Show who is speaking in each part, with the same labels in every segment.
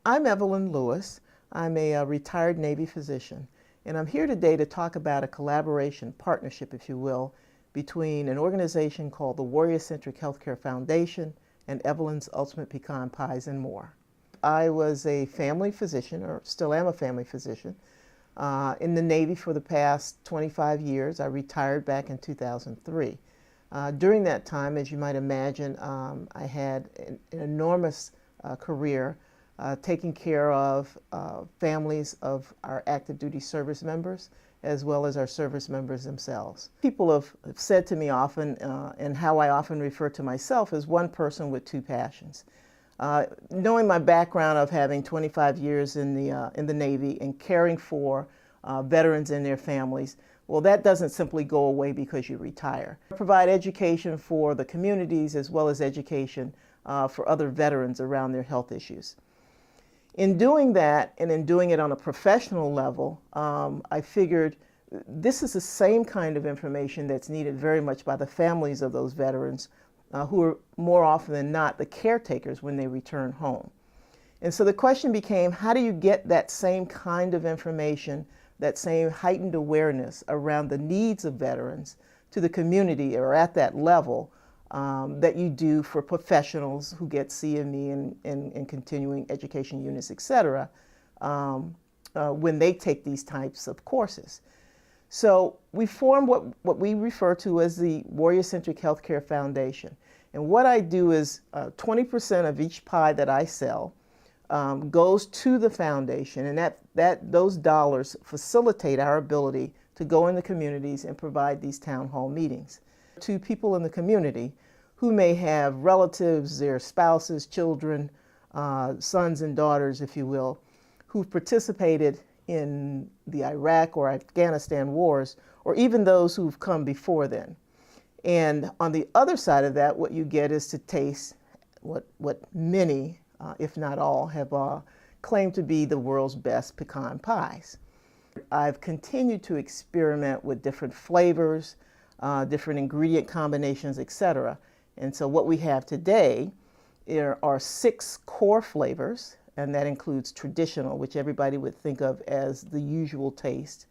Speaker 1: I'm Evelyn Lewis. I'm a retired Navy physician, and I'm here today to talk about a collaboration, partnership, if you will, between an organization called the Warrior-Centric Healthcare Foundation and Evelyn's Ultimate Pecan Pies and more. I was a family physician, or still am a family physician, in the Navy for the past 25 years. I retired back in 2003. During that time, as you might imagine, I had an enormous career taking care of families of our active duty service members as well as our service members themselves. People have said to me often, and how I often refer to myself, as one person with two passions. Knowing my background of having 25 years in the Navy and caring for veterans and their families, well, that doesn't simply go away because you retire. I provide education for the communities as well as education for other veterans around their health issues. In doing that, and in doing it on a professional level, I figured this is the same kind of information that's needed very much by the families of those veterans who are more often than not the caretakers when they return home. And so the question became, how do you get that same kind of information, that same heightened awareness around the needs of veterans to the community or at that level that you do for professionals who get CME and continuing education units, etc., when they take these types of courses. So we formed what we refer to as the Warrior-Centric Healthcare Foundation. And what I do is 20% of each pie that I sell goes to the foundation, and those dollars facilitate our ability to go in the communities and provide these town hall meetings to people in the community who may have relatives, their spouses, children, sons and daughters, if you will, who've participated in the Iraq or Afghanistan wars, or even those who've come before then. And on the other side of that, what you get is to taste what many, if not all, have claimed to be the world's best pecan pies. I've continued to experiment with different flavors, different ingredient combinations, etc. And so what we have today are 6 core flavors, and that includes traditional, which everybody would think of as the usual taste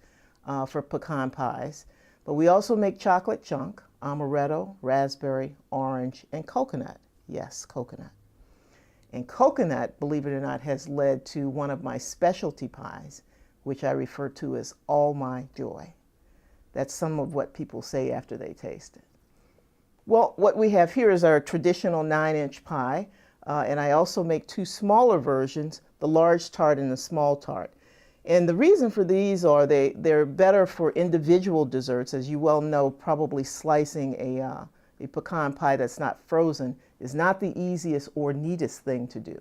Speaker 1: for pecan pies. But we also make chocolate chunk, amaretto, raspberry, orange, and coconut. Yes, coconut. And coconut, believe it or not, has led to one of my specialty pies, which I refer to as All My Joy. That's some of what people say after they taste it. Well, what we have here is our traditional 9-inch pie, and I also make 2 smaller versions, the large tart and the small tart. And the reason for these are they're better for individual desserts. As you well know, probably slicing a pecan pie that's not frozen is not the easiest or neatest thing to do.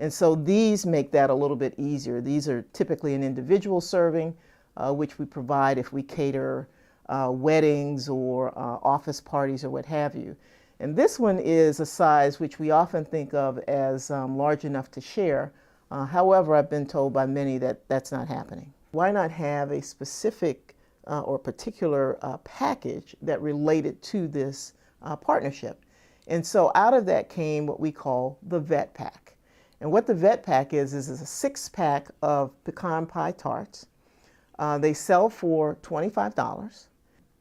Speaker 1: And so these make that a little bit easier. These are typically an individual serving, which we provide if we cater weddings or office parties or what have you. And this one is a size which we often think of as large enough to share. However, I've been told by many that that's not happening. Why not have a specific or particular package that related to this partnership? And so out of that came what we call the Vet Pack. And what the Vet Pack is a 6-pack of pecan pie tarts. They sell for $25.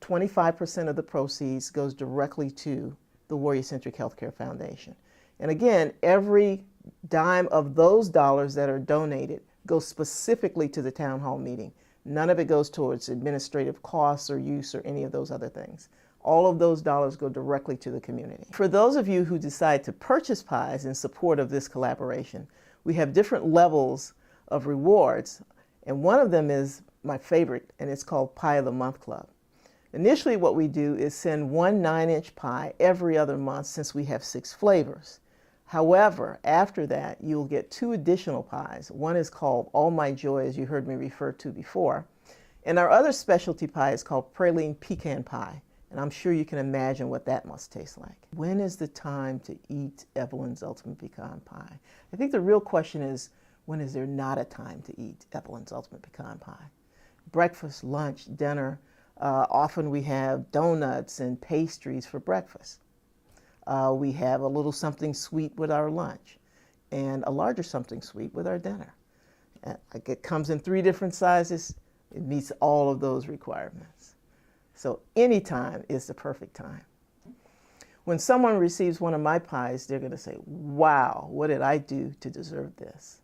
Speaker 1: 25% of the proceeds goes directly to the Warrior-Centric Healthcare Foundation. And again, every dime of those dollars that are donated goes specifically to the town hall meeting. None of it goes towards administrative costs or use or any of those other things. All of those dollars go directly to the community. For those of you who decide to purchase pies in support of this collaboration, we have different levels of rewards, and one of them is my favorite, and it's called Pie of the Month Club. Initially, what we do is send 1 9-inch pie every other month since we have 6 flavors. However, after that, you'll get 2 additional pies. One is called All My Joy, as you heard me refer to before. And our other specialty pie is called Praline Pecan Pie. And I'm sure you can imagine what that must taste like. When is the time to eat Evelyn's Ultimate Pecan Pie? I think the real question is, when is there not a time to eat Evelyn's Ultimate Pecan Pie? Breakfast, lunch, dinner. Often we have donuts and pastries for breakfast. We have a little something sweet with our lunch. and a larger something sweet with our dinner. It comes in 3 different sizes. It meets all of those requirements. So any time is the perfect time. When someone receives one of my pies, they're going to say, wow, what did I do to deserve this?